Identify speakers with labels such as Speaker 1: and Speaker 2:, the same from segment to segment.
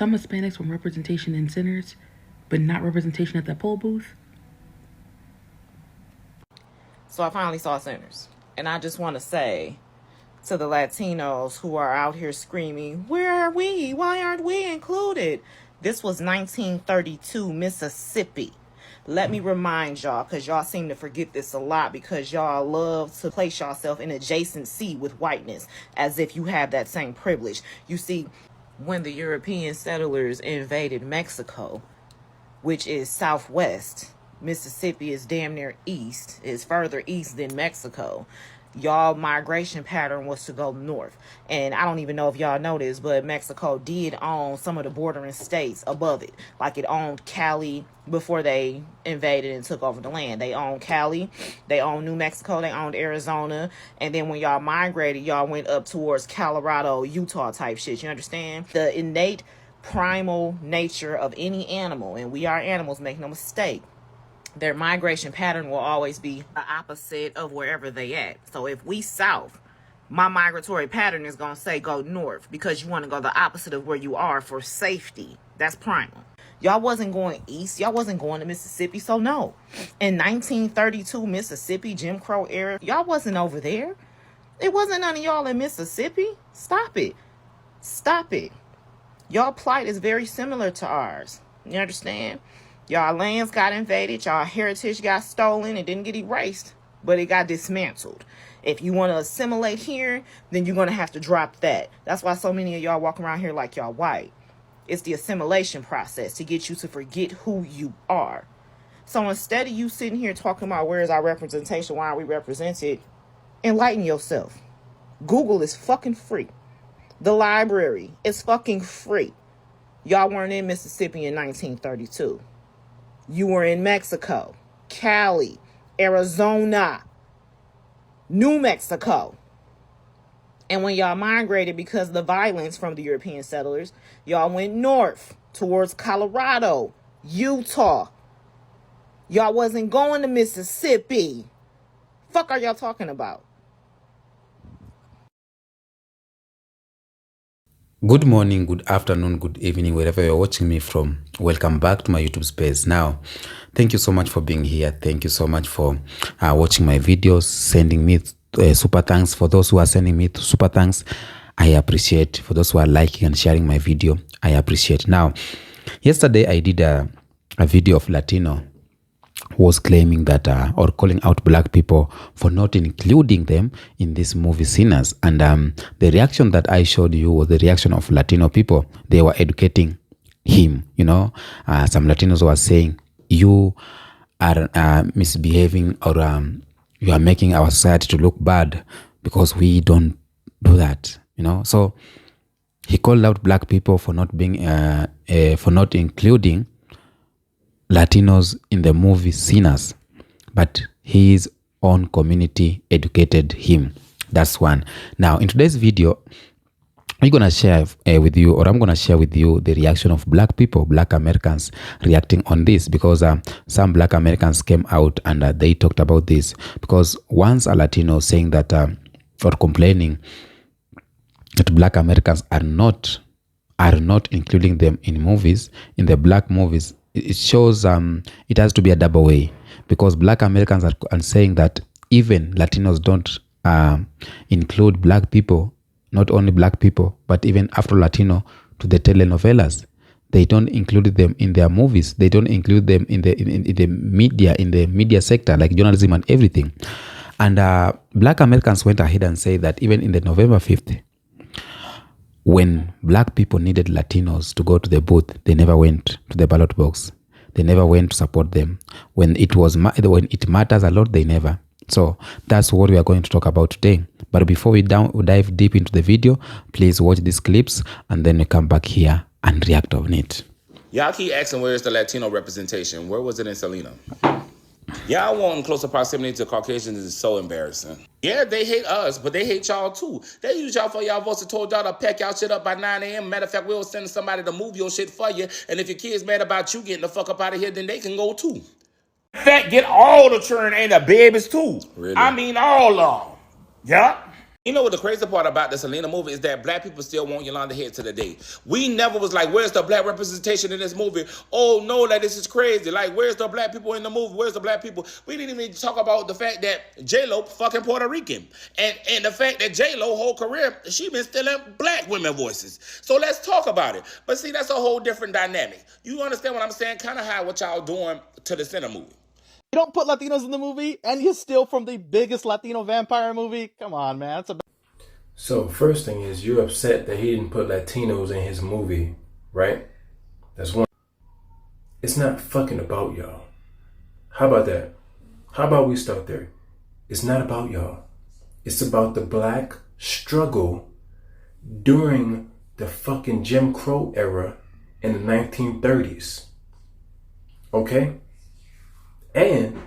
Speaker 1: some Hispanics want representation in centers, but not representation at the poll booth.
Speaker 2: So I finally saw centers. And I just want to say to the Latinos who are out here screaming, where are we? Why aren't we included? This was 1932 Mississippi. Let me remind y'all, because y'all seem to forget this a lot, because y'all love to place yourself in adjacency with whiteness as if you have that same privilege. You see, when the European settlers invaded Mexico, which is southwest, Mississippi is damn near east, is further east than Mexico. Y'all migration pattern was to go north. And I don't even know if y'all know this, but Mexico did own some of the bordering states above it. Like it owned Cali before they invaded and took over the land. They owned Cali, they owned New Mexico, they owned Arizona. And then when y'all migrated, y'all went up towards Colorado, Utah type shit. You understand? The innate primal nature of any animal, and we are animals, make no mistake, their migration pattern will always be the opposite of wherever they at. So if we south, my migratory pattern is going to say go north, because you want to go the opposite of where you are for safety. That's primal. Y'all wasn't going east. Y'all wasn't going to Mississippi. So no, in 1932 Mississippi, Jim Crow era, y'all wasn't over there. It wasn't none of y'all in Mississippi. Stop it. Stop it. Y'all plight is very similar to ours. You understand? Y'all lands got invaded. Y'all heritage got stolen. It didn't get erased, but it got dismantled. If you want to assimilate here, then you're going to have to drop that. That's why so many of y'all walk around here like y'all white. It's the assimilation process to get you to forget who you are. So instead of you sitting here talking about where is our representation, why are we represented, enlighten yourself. Google is fucking free. The library is fucking free. Y'all weren't in Mississippi in 1932. You were in Mexico, Cali, Arizona, New Mexico. And when y'all migrated because of the violence from the European settlers, y'all went north towards Colorado, Utah. Y'all wasn't going to Mississippi. Fuck are y'all talking about?
Speaker 3: Good morning, good afternoon, good evening, wherever you're watching me from. Welcome back to my YouTube space. Now, thank you so much for being here. Thank you so much for watching my videos, sending me super thanks. For those who are sending me super thanks, I appreciate. For those who are liking and sharing my video, I appreciate. Now, yesterday I did a video of Latino was claiming that or calling out black people for not including them in this movie Sinners. And the reaction that I showed you was the reaction of Latino people. They were educating him, you know. Some Latinos were saying, you are misbehaving, or you are making our society to look bad because we don't do that, you know. So he called out black people for not being for not including Latinos in the movie Sinners, but his own community educated him. That's one. Now, in today's video, I'm going to share with you, or I'm going to share with you, the reaction of black people, black Americans reacting on this, because some black Americans came out and they talked about this, because once a Latino saying that, or complaining that black Americans are not including them in movies, in the black movies, it shows it has to be a double way, because black Americans are saying that even Latinos don't include black people, not only black people, but even Afro-Latino to the telenovelas. They don't include them in their movies. They don't include them in the media sector, like journalism and everything. And black Americans went ahead and said that even in the November 5th, when black people needed Latinos to go to the booth, they never went to the ballot box. They never went to support them. When it matters a lot, they never. So that's what we are going to talk about today. But before we dive deep into the video, please watch these clips and then we come back here and react on it.
Speaker 4: Y'all keep asking where's the Latino representation. Where was it in Selena? Y'all wanting closer proximity to Caucasians is so embarrassing. Yeah, they hate us, but they hate y'all too. They use y'all for y'all votes and told y'all to pack y'all shit up by 9 a.m. Matter of fact, we'll send somebody to move your shit for you. And if your kid's mad about you getting the fuck up out of here, then they can go too. In fact, get all the children and the babies too.
Speaker 3: Really?
Speaker 4: I mean all of them. Yeah. You know what the crazy part about the Selena movie is that black people still want Yolanda Head to the day. We never was like, where's the black representation in this movie? Oh no, like this is crazy. Like, where's the black people in the movie? Where's the black people? We didn't even talk about the fact that J-Lo fucking Puerto Rican. And the fact that J-Lo whole career, she been stealing black women voices. So let's talk about it. But see, that's a whole different dynamic. You understand what I'm saying? Kind of how what y'all doing to the Sinner movie.
Speaker 5: You don't put Latinos in the movie, and you steal from the biggest Latino vampire movie? Come on, man. That's a...
Speaker 6: So first thing is, you're upset that he didn't put Latinos in his movie, right? That's one. It's not fucking about y'all. How about that? How about we start there? It's not about y'all. It's about the black struggle during the fucking Jim Crow era in the 1930s. Okay? And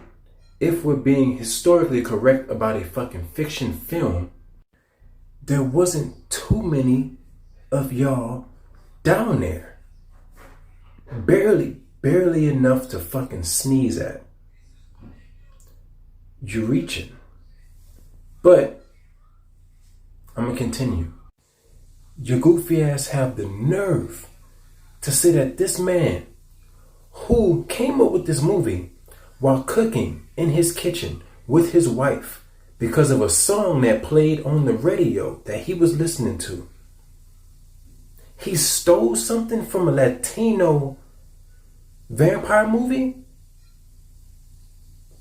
Speaker 6: if we're being historically correct about a fucking fiction film, there wasn't too many of y'all down there. Barely enough to fucking sneeze at. You're reaching. But I'm gonna continue. Your goofy ass have the nerve to say that this man who came up with this movie while cooking in his kitchen with his wife because of a song that played on the radio that he was listening to, he stole something from a Latino vampire movie?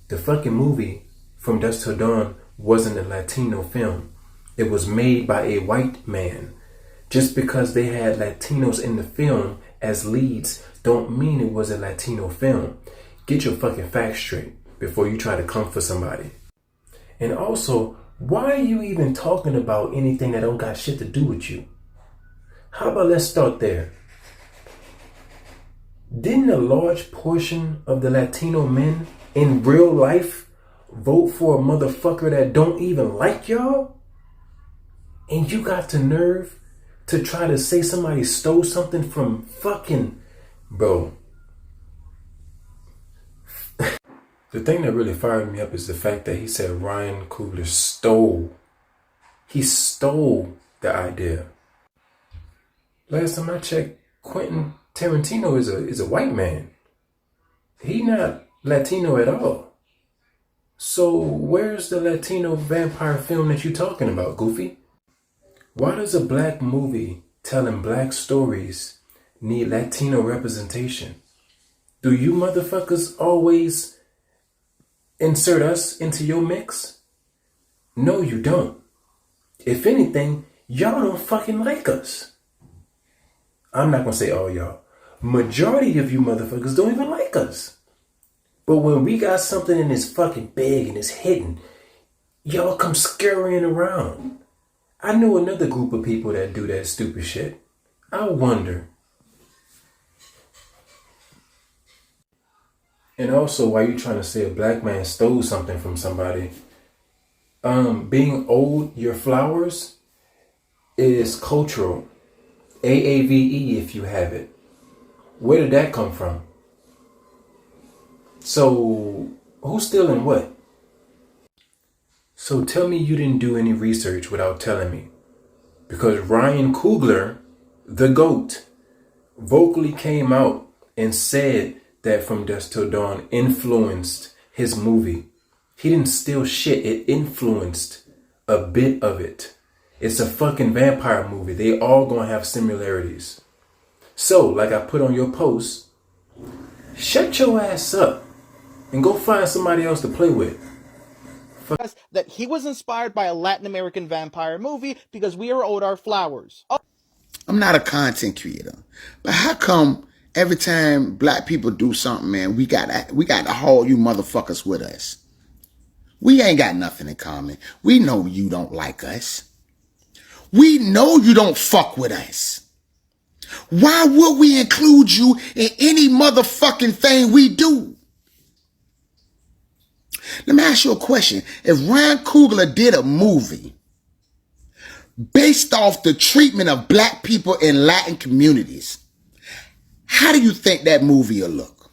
Speaker 6: The fucking movie From Dusk Till Dawn wasn't a Latino film. It was made by a white man. Just because they had Latinos in the film as leads don't mean it was a Latino film. Get your fucking facts straight before you try to come for somebody. And also, why are you even talking about anything that don't got shit to do with you? How about let's start there? Didn't a large portion of the Latino men in real life vote for a motherfucker that don't even like y'all? And you got the nerve to try to say somebody stole something from fucking... Bro. The thing that really fired me up is the fact that he said Ryan Coogler stole. He stole the idea. Last time I checked, Quentin Tarantino is a white man. He not Latino at all. So where's the Latino vampire film that you talking about, Goofy? Why does a black movie telling black stories need Latino representation? Do you motherfuckers always insert us into your mix? No, you don't. If anything, y'all don't fucking like us. I'm not gonna say all y'all. Majority of you motherfuckers don't even like us. But when we got something and it's fucking big and it's hidden, y'all come scurrying around. I know another group of people that do that stupid shit. I wonder. And also, why you trying to say a black man stole something from somebody? Being owed your flowers is cultural. AAVE if you have it. Where did that come from? So, who's stealing what? So tell me you didn't do any research without telling me. Because Ryan Coogler, the GOAT, vocally came out and said that From Dusk Till Dawn influenced his movie. He didn't steal shit, it influenced a bit of it. It's a fucking vampire movie. They all gonna have similarities. So, like I put on your post, shut your ass up and go find somebody else to play with.
Speaker 5: That he was inspired by a Latin American vampire movie because we are owed our flowers. Oh.
Speaker 7: I'm not a content creator, but how come every time black people do something, man, we got to haul you motherfuckers with us? We ain't got nothing in common. We know you don't like us. We know you don't fuck with us. Why would we include you in any motherfucking thing we do? Let me ask you a question. If Ryan Coogler did a movie based off the treatment of black people in Latin communities, how do you think that movie will look?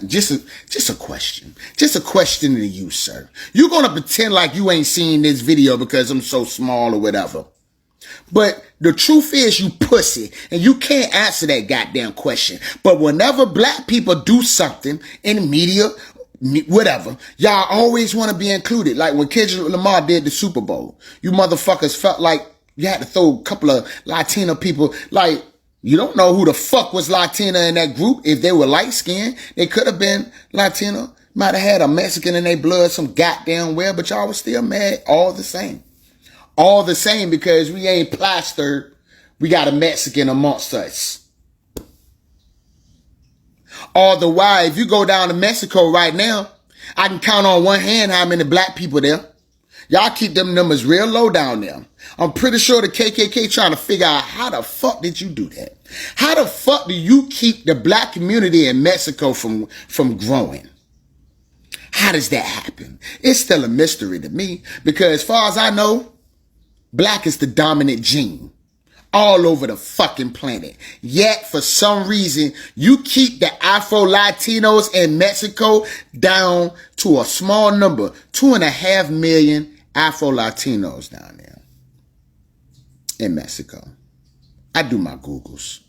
Speaker 7: Just a question. Just a question to you, sir. You're gonna pretend like you ain't seen this video because I'm so small or whatever. But the truth is you pussy and you can't answer that goddamn question. But whenever black people do something in the media, whatever, y'all always want to be included. Like when Kendrick Lamar did the Super Bowl, you motherfuckers felt like you had to throw a couple of Latino people. Like, you don't know who the fuck was Latina in that group. If they were light skinned, they could have been Latino. Might have had a Mexican in their blood some goddamn well, but y'all was still mad all the same. All the same, because we ain't plastered. We got a Mexican amongst us. All the while, if you go down to Mexico right now, I can count on one hand how many black people there. Y'all keep them numbers real low down there. I'm pretty sure the KKK trying to figure out how the fuck did you do that? How the fuck do you keep the black community in Mexico from growing? How does that happen? It's still a mystery to me, because as far as I know, black is the dominant gene all over the fucking planet. Yet, for some reason, you keep the Afro-Latinos in Mexico down to a small number. 2.5 million Afro-Latinos down there in Mexico. I do my Googles.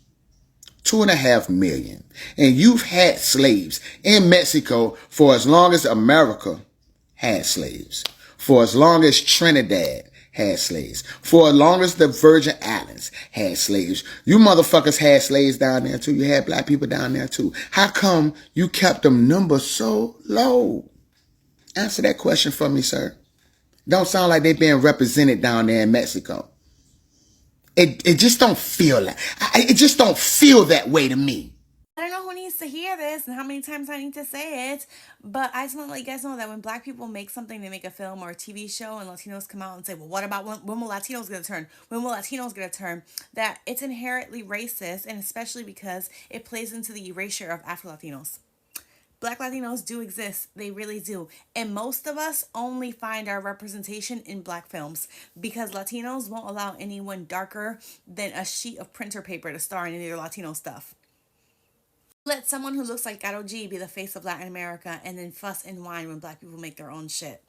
Speaker 7: 2.5 million. And you've had slaves in Mexico for as long as America had slaves. For as long as Trinidad had slaves. For as long as the Virgin Islands had slaves. You motherfuckers had slaves down there too. You had black people down there too. How come you kept them numbers so low? Answer that question for me, sir. Don't sound like they being represented down there in Mexico. It just don't feel like, it just don't feel that way to me.
Speaker 8: I don't know who needs to hear this and how many times I need to say it, but I just want to let you guys know that when black people make something, they make a film or a TV show, and Latinos come out and say, well, what about when will Latinos get a turn? When will Latinos get a turn? That it's inherently racist, and especially because it plays into the erasure of Afro-Latinos. Black Latinos do exist. They really do. And most of us only find our representation in black films because Latinos won't allow anyone darker than a sheet of printer paper to star in any of their Latino stuff. Let someone who looks like Karol G be the face of Latin America and then fuss and whine when black people make their own shit.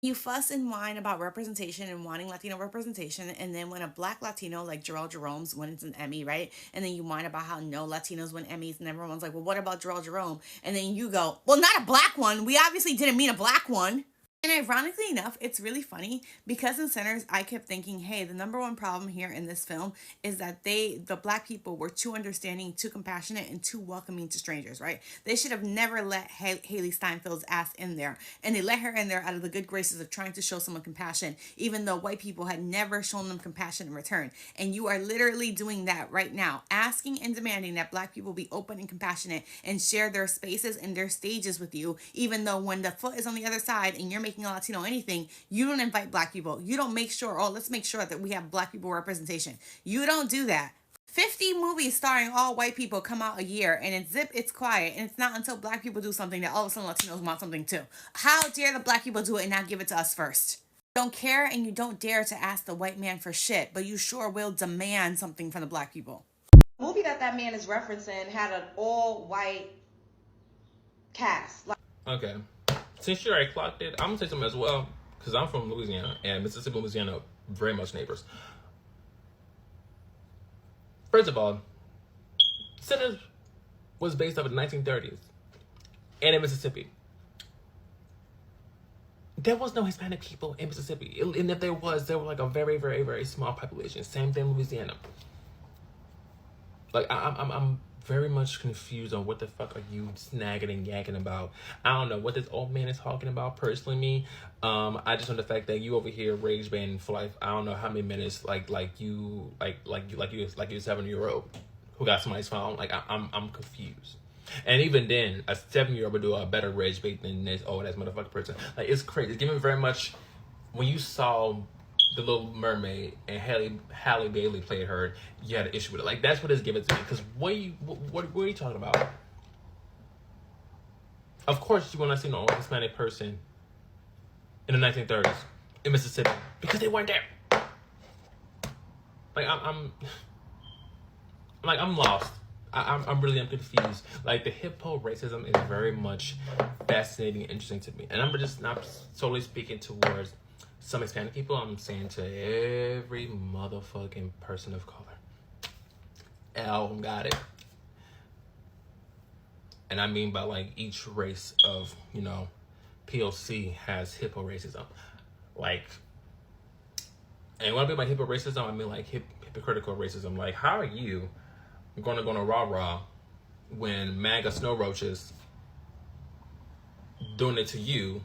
Speaker 8: You fuss and whine about representation and wanting Latino representation, and then when a black Latino like Gerald Jerome's wins an Emmy, right? And then you whine about how no Latinos win Emmys, and everyone's like, well, what about Gerald Jerome? And then you go, well, not a black one. We obviously didn't mean a black one. And ironically enough, it's really funny because in Sinners, I kept thinking, hey, the number one problem here in this film is that the black people were too understanding, too compassionate, and too welcoming to strangers, right? They should have never let Haley Steinfeld's ass in there. And they let her in there out of the good graces of trying to show someone compassion, even though white people had never shown them compassion in return. And you are literally doing that right now, asking and demanding that black people be open and compassionate and share their spaces and their stages with you, even though when the foot is on the other side and you're making a Latino anything, you don't invite black people. You don't make sure, oh, let's make sure that we have black people representation. You don't do that. 50 movies starring all white people come out a year, and it's quiet, and it's not until black people do something that all of a sudden Latinos want something too. How dare the black people do it and not give it to us first? You don't care, and you don't dare to ask the white man for shit, but you sure will demand something from the black people.
Speaker 9: The movie that man is referencing had an all-white cast.
Speaker 10: Okay. Since you already clocked it, I'm going to say something as well, because I'm from Louisiana, and Mississippi and Louisiana are very much neighbors. First of all, Sinners was based off of the 1930s, and in Mississippi. There was no Hispanic people in Mississippi, and if there were like a very, very, very small population. Same thing in Louisiana. Like, I'm very much confused on what the fuck are you snagging and yakking about. I don't know what this old man is talking about. Personally, me, I just know the fact that you over here rage baiting for like I don't know how many minutes, like you a 7-year-old who got somebody's phone. Like I'm confused. And even then, a 7-year-old would do a better rage bait than this old ass motherfucking person. Like, it's crazy. It's giving very much when you saw The Little Mermaid and Halle Bailey played her, you had an issue with it. Like, that's what it's giving to me. Because what are you talking about? Of course you want to see no Hispanic person in the 1930s in Mississippi because they weren't there. Like, I'm lost. I'm really confused. Like, the hippo racism is very much fascinating and interesting to me. And I'm just not solely speaking towards some Hispanic people. I'm saying to every motherfucking person of color. L got it. And I mean by, like, each race of, you know, POC has hippo racism. Like, and when I mean by hippo racism, I mean like hypocritical racism. Like, how are you going to go to rah-rah when MAGA snow roaches doing it to you,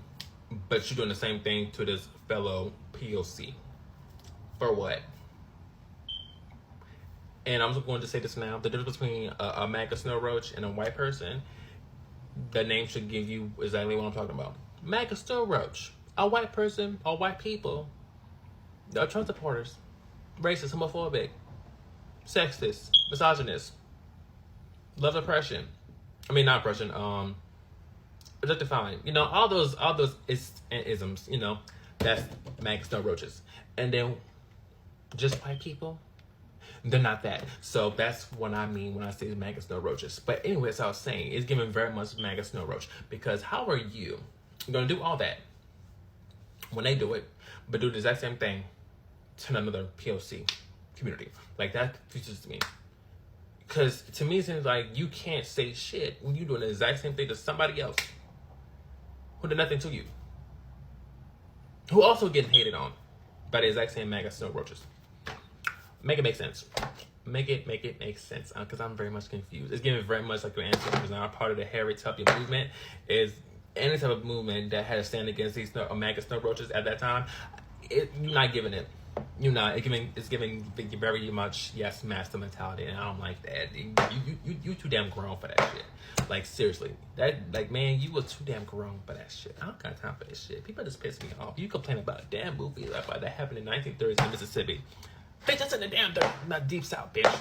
Speaker 10: but you're doing the same thing to this fellow POC? For what? And I'm just going to say this now. The difference between a MAGA snow roach and a white person, the name should give you exactly what I'm talking about. MAGA snow roach. A white person or white people. They're Trump supporters. Racist, homophobic, sexist, misogynist, love oppression. I mean, not oppression, objectifying. You know, all those isms, you know, that's MAGA snow roaches. And then just white people, they're not that. So that's what I mean when I say MAGA snow roaches. But anyway, as I was saying, it's giving very much MAGA snow roach. Because how are you going to do all that when they do it, but do the exact same thing to another POC community? Like, that confuses to me. Because to me, it seems like you can't say shit when you're doing the exact same thing to somebody else who did nothing to you, who also getting hated on by the exact same MAGA snow roaches. Make it make sense. Make it make sense. Because I'm very much confused. It's giving very much like your ancestors now part of the Harry Tubby movement. Is any type of movement that had to stand against these MAGA snow roaches at that time. You're not giving it. You're not. It's giving very much, yes, master mentality, and I don't like that. You too damn grown for that shit. Like, seriously, that, like, man, you were too damn grown for that shit. I don't got time for this shit. People just piss me off. You complain about a damn movie that happened in 1930s in Mississippi. Bitch, that's in the damn dirt, not deep south, bitch.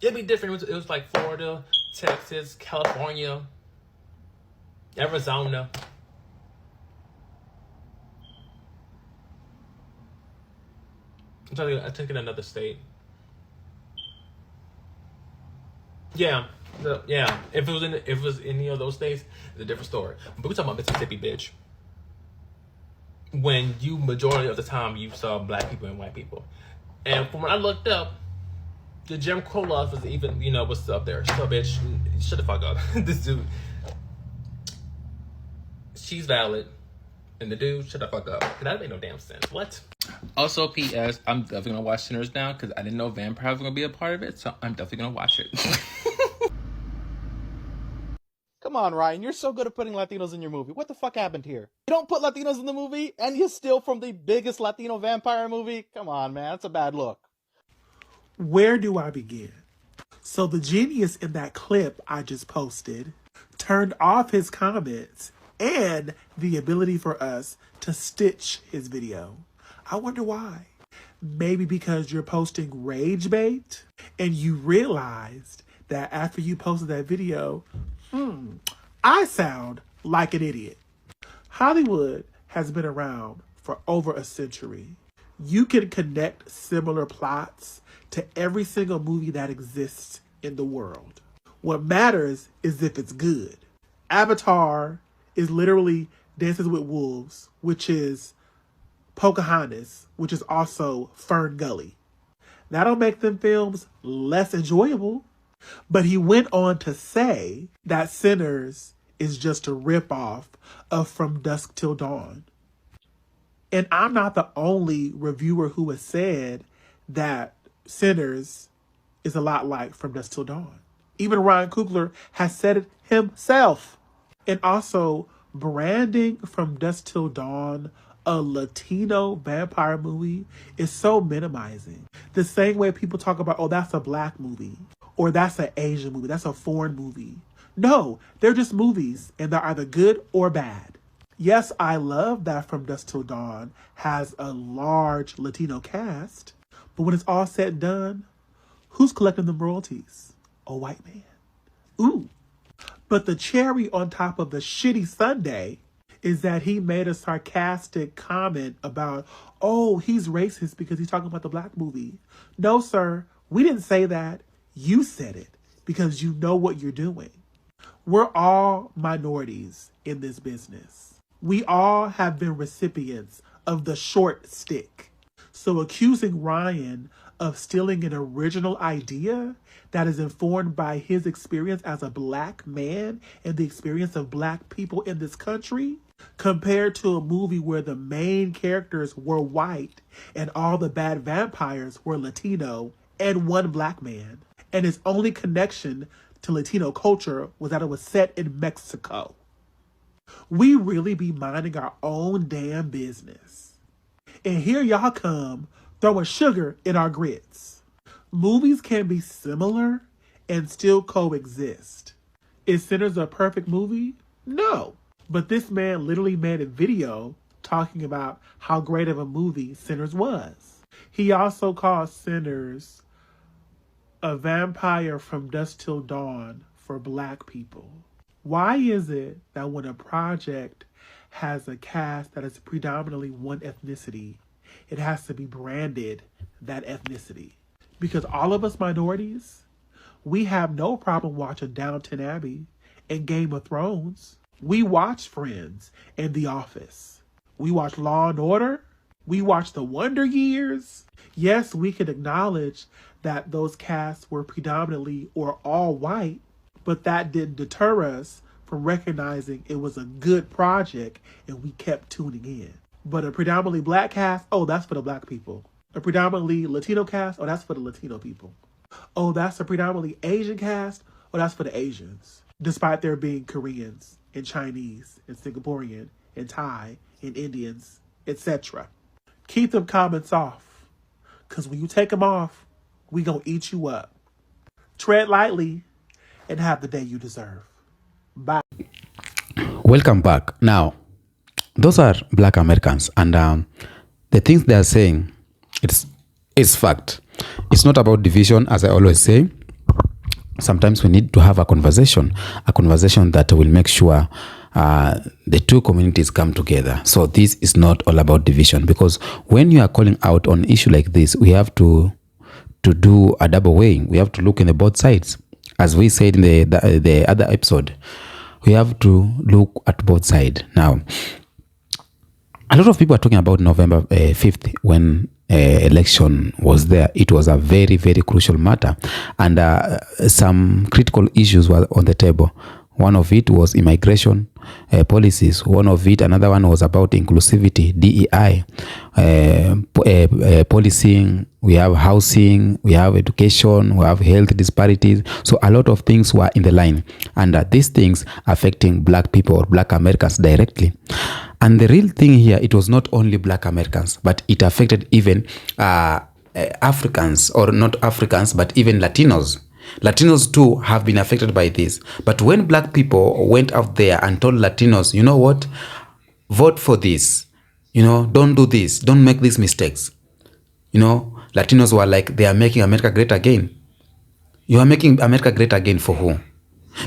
Speaker 10: It'd be different. It was like Florida, Texas, California, Arizona. I took it another state. Yeah. If it was any of those states, it's a different story. But we're talking about Mississippi, bitch. When you majority of the time you saw black people and white people, and from when I looked up, the Jim Crow laws was even, you know, what's up there. So, bitch, shut the fuck up. This dude, she's valid, and the dude, shut the fuck up. That made no damn sense. What? Also, P.S. I'm definitely gonna watch Sinners now because I didn't know vampires were gonna be a part of it, so I'm definitely gonna watch it.
Speaker 5: Come on, Ryan, you're so good at putting Latinos in your movie. What the fuck happened here? You don't put Latinos in the movie, and you steal from the biggest Latino vampire movie? Come on, man, that's a bad look.
Speaker 11: Where do I begin? So the genius in that clip I just posted turned off his comments and the ability for us to stitch his video. I wonder why. Maybe because you're posting rage bait and you realized that after you posted that video, I sound like an idiot. Hollywood has been around for over a century. You can connect similar plots to every single movie that exists in the world. What matters is if it's good. Avatar is literally Dances with Wolves, which is Pocahontas, which is also Fern Gully. That'll make them films less enjoyable. But he went on to say that Sinners is just a ripoff of From Dusk Till Dawn. And I'm not the only reviewer who has said that Sinners is a lot like From Dusk Till Dawn. Even Ryan Coogler has said it himself. And also, branding From Dusk Till Dawn a Latino vampire movie is so minimizing. The same way people talk about, oh, that's a black movie, or that's an Asian movie, that's a foreign movie. No, they're just movies, and they're either good or bad. Yes, I love that From Dusk Till Dawn has a large Latino cast, but when it's all said and done, who's collecting the royalties? A white man. Ooh. But the cherry on top of the shitty sundae is that he made a sarcastic comment about, oh, he's racist because he's talking about the black movie. No, sir. We didn't say that. You said it because you know what you're doing. We're all minorities in this business. We all have been recipients of the short stick. So accusing Ryan of stealing an original idea that is informed by his experience as a black man and the experience of black people in this country, compared to a movie where the main characters were white and all the bad vampires were Latino and one black man, and his only connection to Latino culture was that it was set in Mexico. We really be minding our own damn business. And here y'all come throwing sugar in our grits. Movies can be similar and still coexist. Is Sinners a perfect movie? No. But this man literally made a video talking about how great of a movie Sinners was. He also called Sinners a vampire from dusk till dawn for black people. Why is it that when a project has a cast that is predominantly one ethnicity, it has to be branded that ethnicity? Because all of us minorities, we have no problem watching Downton Abbey and Game of Thrones. We watch Friends and The Office. We watch Law and Order. We watch The Wonder Years. Yes, we can acknowledge that those casts were predominantly or all white, but that didn't deter us from recognizing it was a good project and we kept tuning in. But a predominantly black cast, oh, that's for the black people. A predominantly Latino cast, oh, that's for the Latino people. Oh, that's a predominantly Asian cast, oh, that's for the Asians. Despite there being Koreans and Chinese and Singaporean and Thai and Indians, etc. Keep them comments off, because when you take them off, we gonna eat you up. Tread lightly and have the day you deserve. Bye.
Speaker 3: Welcome back. Now, those are black Americans, and the things they are saying, it's fact. It's not about division, as I always say. Sometimes we need to have a conversation that will make sure the two communities come together. So this is not all about division, because when you are calling out on an issue like this, we have to do a double weighing. We have to look in the both sides. As we said in the other episode, we have to look at both sides. Now, a lot of people are talking about November 5th when election was there. It was a very, very crucial matter, and some critical issues were on the table. One of it was immigration policies. Another one was about inclusivity, DEI, policing. We have housing, we have education, we have health disparities. So a lot of things were in the line, and these things affecting black people or black Americans directly. And the real thing here, it was not only black Americans, but it affected even Africans, or not Africans, but even Latinos. Latinos too have been affected by this. But when black people went out there and told Latinos, you know what, vote for this, don't do this, don't make these mistakes. Latinos were like, they are making America great again. You are making America great again for who?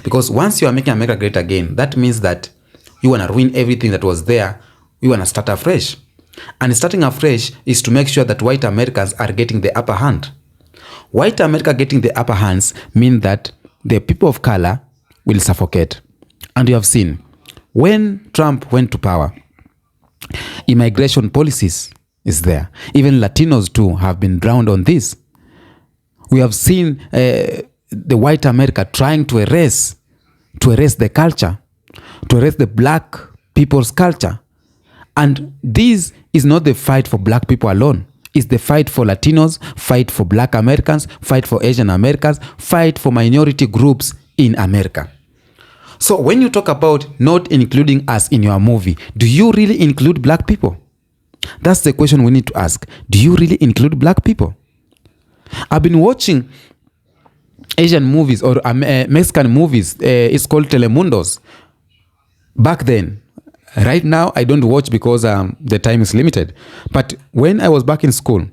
Speaker 3: Because once you are making America great again, that means that you want to ruin everything that was there. You want to start afresh. And starting afresh is to make sure that white Americans are getting the upper hand. White America getting the upper hands mean that the people of color will suffocate. And you have seen, when Trump went to power, immigration policies is there. Even Latinos too have been drowned on this. We have seen the white America trying to erase the culture, to erase the black people's culture. And this is not the fight for black people alone. It's the fight for Latinos, fight for black Americans, fight for Asian Americans, fight for minority groups in America. So when you talk about not including us in your movie, do you really include black people? That's the question we need to ask. Do you really include black people? I've been watching Asian movies or Mexican movies. It's called Telemundos. Back then. Right now, I don't watch because the time is limited. But when I was back in school,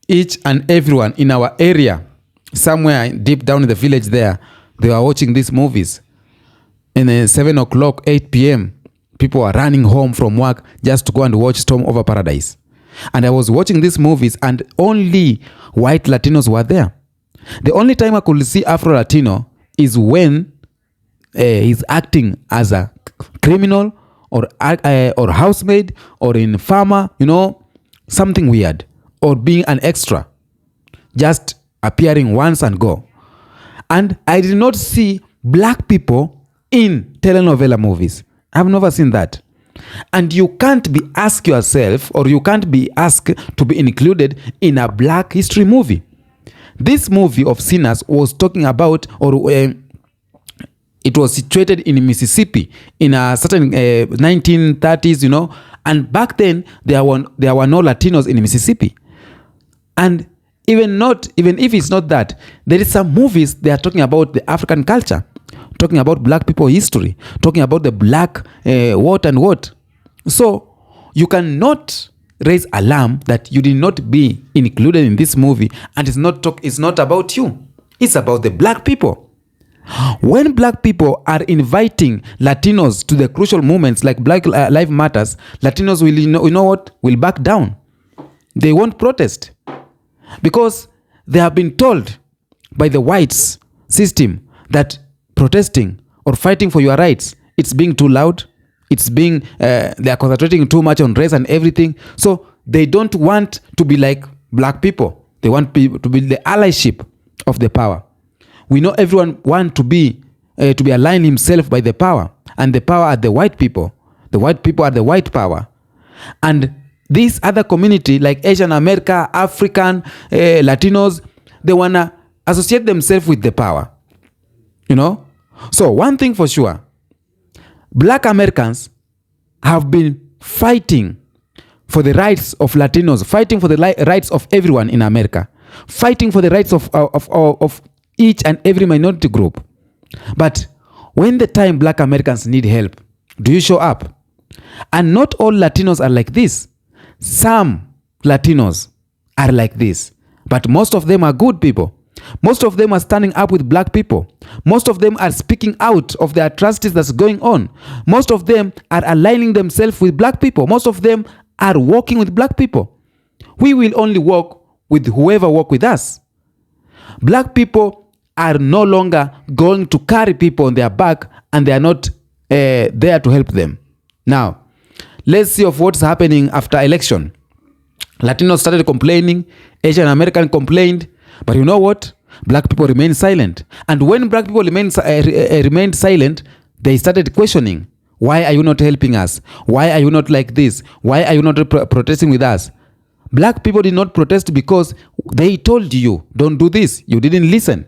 Speaker 3: each and everyone in our area, somewhere deep down in the village there, they were watching these movies. And 7 o'clock, 8 p.m., people were running home from work just to go and watch Storm Over Paradise. And I was watching these movies and only white Latinos were there. The only time I could see Afro-Latino is when he's acting as a criminal or housemaid or in farmer, something weird, or being an extra, just appearing once and go. And I did not see black people in telenovela movies. I've never seen that. And you can't be asked yourself, or you can't be asked to be included in a black history movie. This movie of Sinners was talking about, or it was situated in Mississippi in a certain 1930s, and back then there were no Latinos in Mississippi. And even if it's not that, there is some movies they are talking about the African culture, talking about black people history, talking about the black what and what. So you cannot raise alarm that you did not be included in this movie, and it's not about you. It's about the black people. When black people are inviting Latinos to the crucial moments like Black Lives Matters, Latinos will back down. They won't protest because they have been told by the whites system that protesting or fighting for your rights, it's being too loud. It's being they are concentrating too much on race and everything. So they don't want to be like black people. They want people to be the allyship of the power. We know everyone want to be aligned himself by the power, and the power are the white people. The white people are the white power, and this other community like Asian America, African, Latinos, they wanna associate themselves with the power. So one thing for sure, black Americans have been fighting for the rights of Latinos, fighting for the rights of everyone in America, fighting for the rights of each and every minority group. But when the time black Americans need help, do you show up? And not all Latinos are like this. Some Latinos are like this, but most of them are good people. Most of them are standing up with black people. Most of them are speaking out of the atrocities that's going on. Most of them are aligning themselves with black people. Most of them are working with black people. We will only work with whoever work with us. Black people are no longer going to carry people on their back, and they are not there to help them. Now, let's see of what's happening after election. Latinos started complaining, Asian American complained, but you know what? Black people remained silent. And when black people remained silent, they started questioning, why are you not helping us? Why are you not like this? Why are you not protesting with us? Black people did not protest because they told you, don't do this. You didn't listen.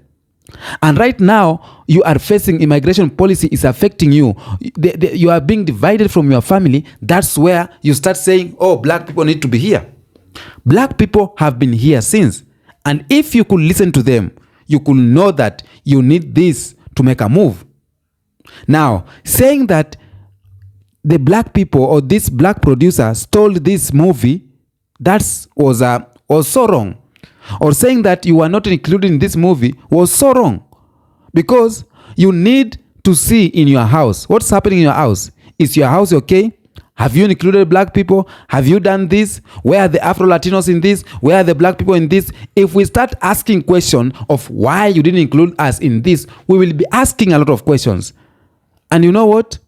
Speaker 3: And right now, you are facing immigration policy is affecting you. You are being divided from your family. That's where you start saying, oh, black people need to be here. Black people have been here since. And if you could listen to them, you could know that you need this to make a move. Now, saying that the black people or this black producer stole this movie, that was so wrong. Or saying that you are not included in this movie was so wrong. Because you need to see in your house what's happening in your house. Is your house okay? Have you included black people? Have you done this? Where are the Afro-Latinos in this? Where are the black people in this? If we start asking questions of why you didn't include us in this, we will be asking a lot of questions. And you know what?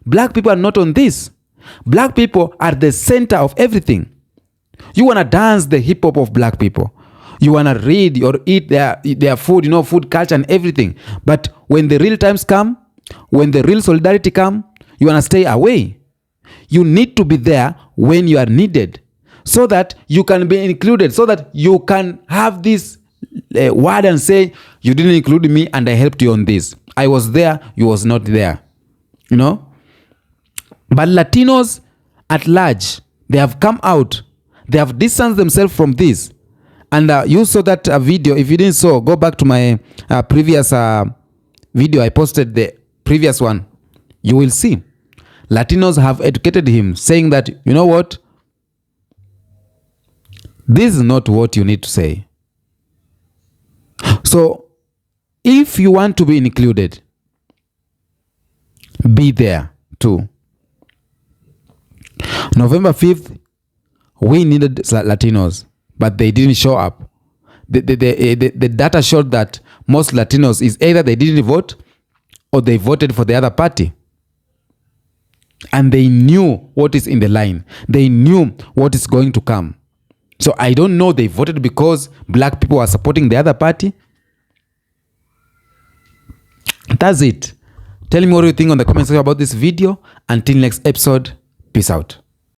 Speaker 3: Black people are not on this. Black people are the center of everything. You want to dance the hip hop of black people. You want to read or eat their food, food culture and everything. But when the real times come, when the real solidarity come, you want to stay away. You need to be there when you are needed so that you can be included, so that you can have this word and say, you didn't include me and I helped you on this. I was there, you was not there. But Latinos at large, they have come out. They have distanced themselves from this. And you saw that video. If you didn't saw, go back to my previous video. I posted the previous one. You will see. Latinos have educated him, saying that, you know what? This is not what you need to say. So, if you want to be included, be there too. November 5th, we needed Latinos, but they didn't show up. the data showed that most Latinos is either they didn't vote or they voted for the other party. And they knew what is in the line. They knew what is going to come. So I don't know they voted because black people are supporting the other party. That's it. Tell me what you think on the comment section about this video. Until next episode, peace out.